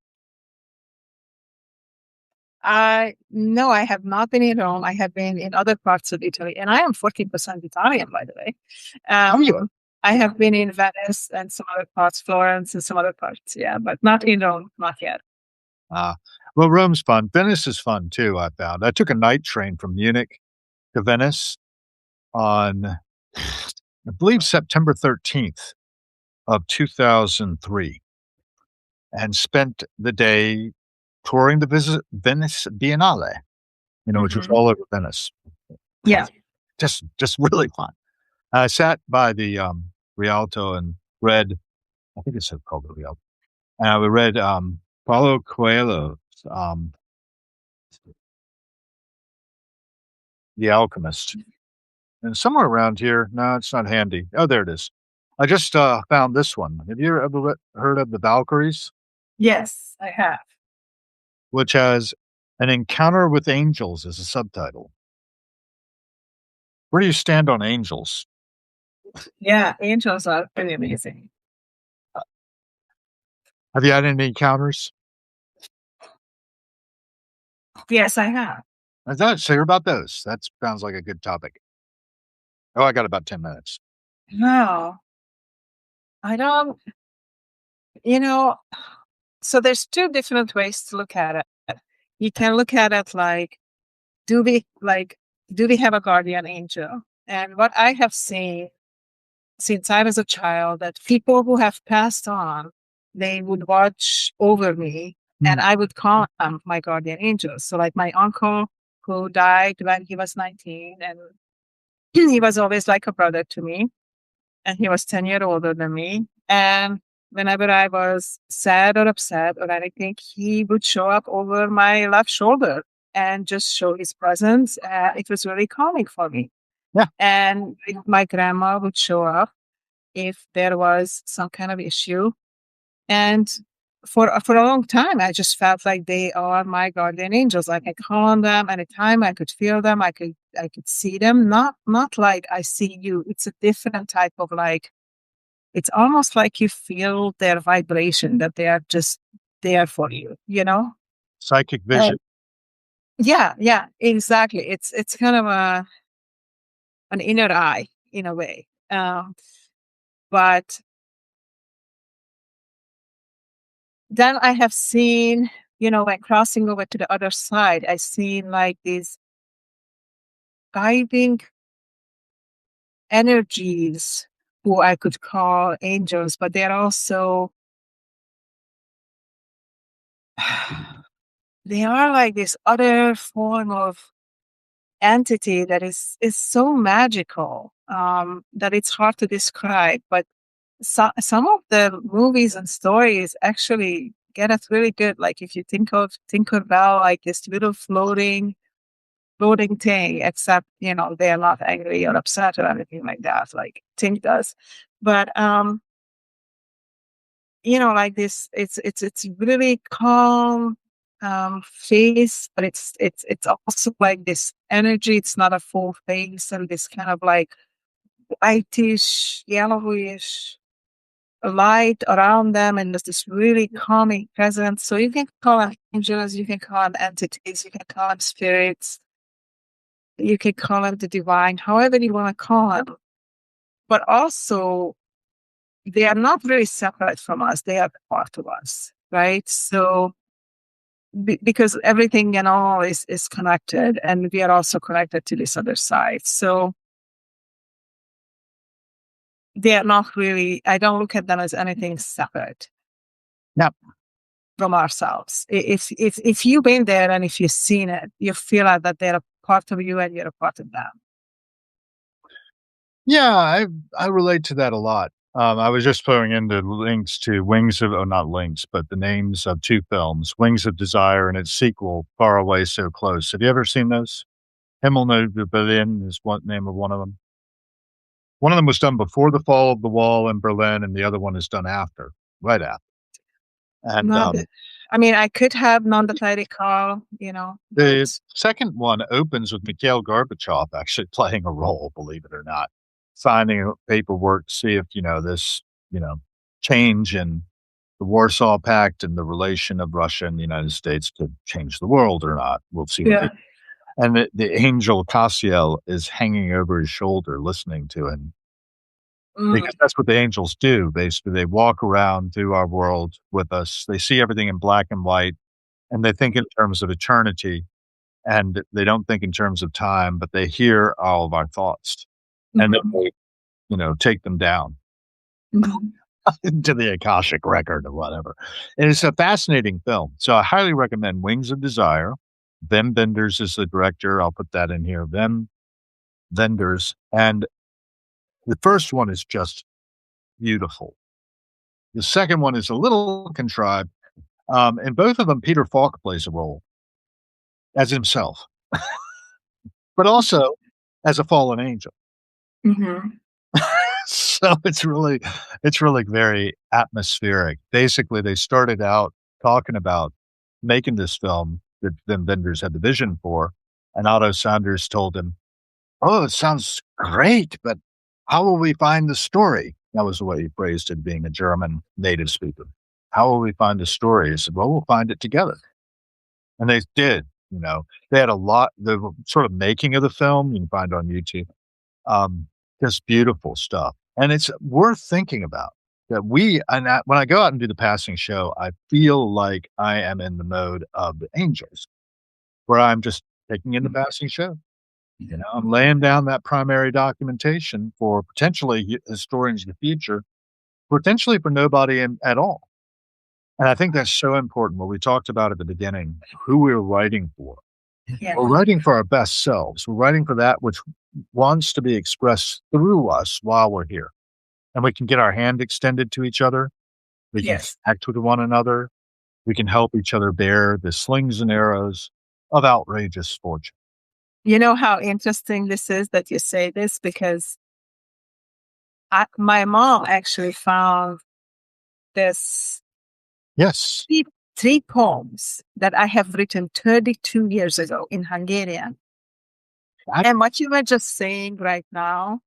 I no, I have not been in Rome. I have been in other parts of Italy, and I am 40% Italian, by the way. Oh, yeah. I have been in Venice and some other parts, Florence and some other parts, yeah, but not in Rome, not yet. Ah, well, Rome's fun. Venice is fun too, I found. I took a night train from Munich to Venice on, I believe, September 13th of 2003, and spent the day touring the Venice Biennale, which was Mhm. all over Venice. Yeah. Just really fun. I sat by the, Rialto and read, I think it's called the Rialto, and I read, Paulo Coelho's, The Alchemist. And somewhere around here, no, it's not handy. Oh, there it is. I just, found this one. Have you ever heard of The Valkyries? Yes, I have. Which has An Encounter with Angels as a subtitle. Where do you stand on angels? Yeah, angels are pretty amazing. Have you had any encounters? Yes, I have. I thought share about those. That sounds like a good topic. Oh, I got about 10 minutes. No, I don't you know, so there's 2 different ways to look at it. You can look at it do we like, do we have a guardian angel? And what I have seen since I was a child, that people who have passed on, they would watch over me and Mm, I would call them my guardian angels. So like my uncle who died when he was 19 and he was always like a brother to me and he was 10 years older than me. And whenever I was sad or upset or anything, he would show up over my left shoulder and just show his presence. It was really calming for me. yeah. And my grandma would show up if there was some kind of issue. And for a long time, I just felt like they are my guardian angels. I could call on them anytime. I could feel them. I could see them, not like I see you. It's a different type of like, it's almost like you feel their vibration, that they are just there for you, you know? Psychic vision. And yeah, yeah, exactly. It's kind of an inner eye in a way. But then I have seen, when crossing over to the other side, I seen like these guiding energies who I could call angels, but they're also they are like this other form of entity that is so magical, that it's hard to describe. But some of the movies and stories actually get it really good. Like if you think about like this little floating thing, except they're not angry or upset or anything like that, like Tink does. But like this, it's really calm face, but it's also like this energy. It's not a full face, and this kind of like whitish, yellowish light around them, and there's this really calming presence. So you can call them angels, you can call them entities, you can call them spirits, you can call them the divine, however you want to call them. But also, they are not really separate from us; they are part of us, right? So because everything and all is connected, and we are also connected to this other side. So they are not really. I don't look at them as anything separate Yeah. from ourselves. If you've been there and if you've seen it, you feel like that they're a part of you and you're a part of them. Yeah, I relate to that a lot. I was just throwing in the links to Wings of, oh, not links, but the names of 2 films, Wings of Desire and its sequel, Far Away So Close. Have you ever seen those? Himmel über Berlin is one name of one of them. One of them was done before the fall of the wall in Berlin, and the other one is done after, right after. And, Not that, I mean, I could have known that I recall, the but second one opens with Mikhail Gorbachev actually playing a role, believe it or not, signing paperwork to see if, this, you know, change in the Warsaw Pact and the relation of Russia and the United States could change the world or not. We'll see what yeah. they. And the angel Cassiel is hanging over his shoulder listening to him Mm, because that's what the angels do. Basically, they walk around through our world with us. They see everything in black and white, and they think in terms of eternity, and they don't think in terms of time, but they hear all of our thoughts, and then mhm, they, take them down mhm. into the Akashic record or whatever. And it's a fascinating film. So I highly recommend Wings of Desire. Wim Wenders is the director. I'll put that in here. Wim Wenders. And the first one is just beautiful. The second one is a little contrived. In both of them, Peter Falk plays a role as himself, but also as a fallen angel. Mhm. So it's really very atmospheric. Basically, they started out talking about making this film that Wim Wenders had the vision for, and Otto Sanders told him, "Oh, it sounds great, but how will we find the story?" That was the way he phrased it, being a German native speaker. "How will we find the story?" He said, "Well, we'll find it together." And they did. They had a lot. The sort of making of the film you can find on YouTube. Um, just beautiful stuff, and it's worth thinking about that when I go out and do the passing show, I feel like I am in the mode of the angels, where I'm just taking in the passing show. I'm laying down that primary documentation for potentially historians of the future, potentially for nobody at all. And I think that's so important. What we talked about at the beginning, who we're writing for. Yeah. We're writing for our best selves. We're writing for that which wants to be expressed through us while we're here. And we can get our hand extended to each other. We can Yes. connect with one another. We can help each other bear the slings and arrows of outrageous fortune. You know how interesting this is that you say this, because my mom actually found this Yes. three, three poems that I have written 32 years ago in Hungarian. And what you were just saying right now,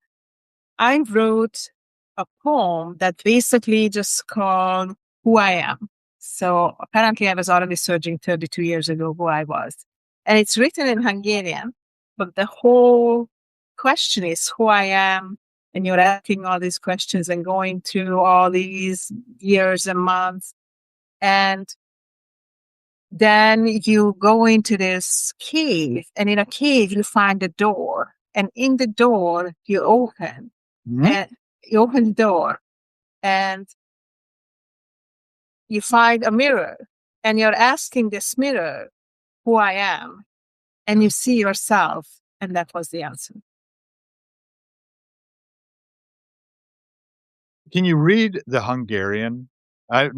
I wrote a poem that basically just called Who I Am. So apparently I was already searching 32 years ago who I was. And it's written in Hungarian, but the whole question is who I am. And you're asking all these questions and going through all these years and months. And then you go into this cave, and in a cave, you find a door. And in the door, you open Mhm. and you open the door and you find a mirror, and you're asking this mirror who I am, and you see yourself. And that was the answer. Can you read the Hungarian? I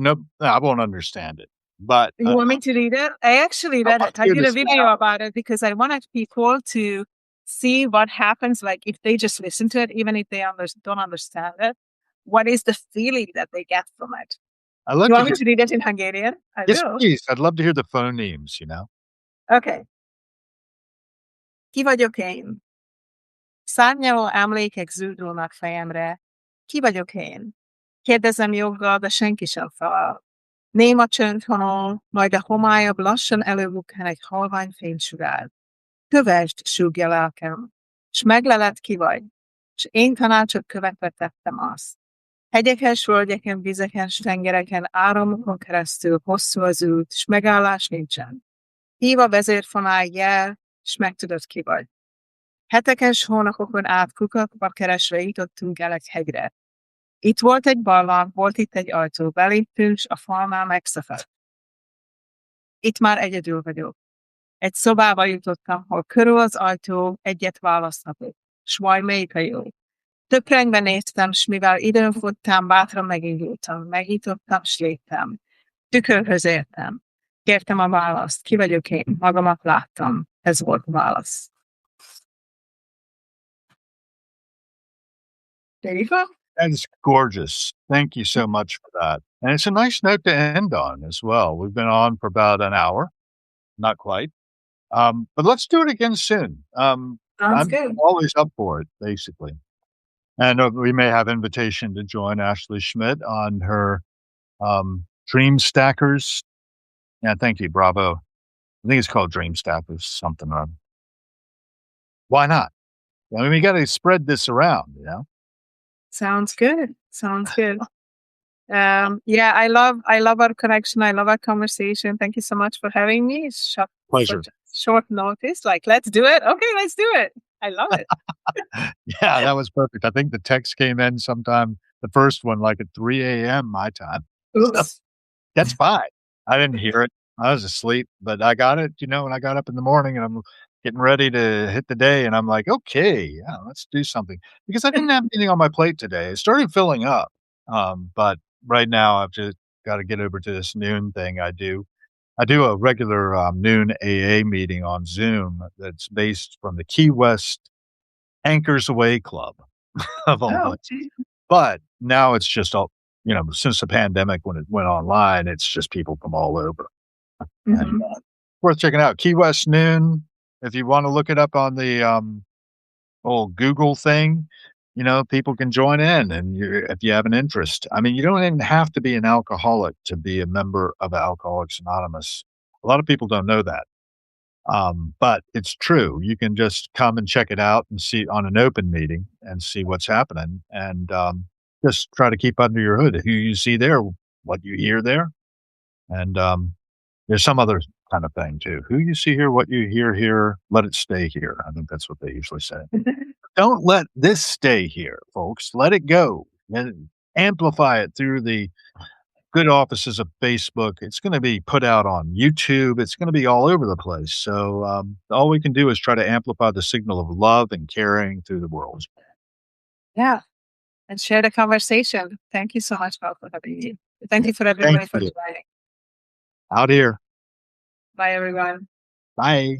won't understand it, but, You want me to read it? I actually I'd read love it. to I hear did the a video sound. about it because I wanted people to see what happens, like if they just listen to it, even if they don't understand it, what is the feeling that they get from it? I'd love You to want me hear. to read it in Hungarian? I Yes, will. please. I'd love to hear the phonemes, you know? Okay. Ki vagyok én? Szárnyaló emlékek zúdulnak fejemre. Ki vagyok én? Kérdezem joggal, de senki sem felel. Néma csönd honol, majd a homályabb lassan előbukkan egy halvány fénysugár. Kövesd, súgja lelkem, s meglelet ki vagy, s én tanácsot követve tettem azt. Hegyeken, völgyeken, vizeken, s tengereken, áramokon keresztül hosszú az út, s megállás nincsen. Hív a vezérfonáig jel, s megtudod ki vagy. Heteken s hónapokon át kukakba keresve jutottunk el egy hegyre. Itt volt egy barlang, volt itt egy ajtó, beléptünk, s a falnál megszakadt. Itt már egyedül vagyok. Egy szobába jutottam, hol körül az ajtó, egyet választhatok. S majd melyik a jó? Töprengve néztem, s mivel időn futtam, bátran megindultam. Megnyitottam, s léptem. Tükörhöz értem. Kértem a választ. Ki vagyok én? Magamat láttam. Ez volt a válasz. There you go. That is gorgeous. Thank you so much for that. And it's a nice note to end on as well. We've been on for about an hour, not quite. But let's do it again soon. Sounds I'm good. always up for it, basically. And we may have invitation to join Ashley Schmidt on her Dream Stackers. Yeah, thank you. Bravo. I think it's called Dream Stackers, something or other. Why not? I mean, we got to spread this around, you know? Sounds good. Sounds good. Yeah, I love our connection. I love our conversation. Thank you so much for having me. It's Pleasure. such short notice. Like, let's do it. Okay, let's do it. I love it. Yeah, that was perfect. I think the text came in sometime, the first one, like at 3 a.m. my time. So Oops. that's fine. I didn't hear it. I was asleep, but I got it, when I got up in the morning and I'm getting ready to hit the day and I'm like, okay, yeah, let's do something because I didn't have anything on my plate today. It started filling up. But right now I've just got to get over to this noon thing I do a regular noon AA meeting on Zoom that's based from the Key West Anchors Away Club of all Oh, places. gee. But now it's just all, since the pandemic when it went online, it's just people from all over. And Mhm. worth checking out. Key West Noon. If you want to look it up on the old Google thing, people can join in and if you have an interest. I mean, you don't even have to be an alcoholic to be a member of Alcoholics Anonymous. A lot of people don't know that. But it's true. You can just come and check it out and see on an open meeting and see what's happening and just try to keep under your hood who you see there, what you hear there. And there's some other kind of thing too. Who you see here, what you hear here, let it stay here. I think that's what they usually say. Don't let this stay here, folks. Let it go and amplify it through the good offices of Facebook. It's going to be put out on YouTube. It's going to be all over the place. So all we can do is try to amplify the signal of love and caring through the world. Yeah, and share the conversation. Thank you so much, Paul, for having me. Thank you for Thank everybody for you. joining. Out here. Bye, everyone. Bye.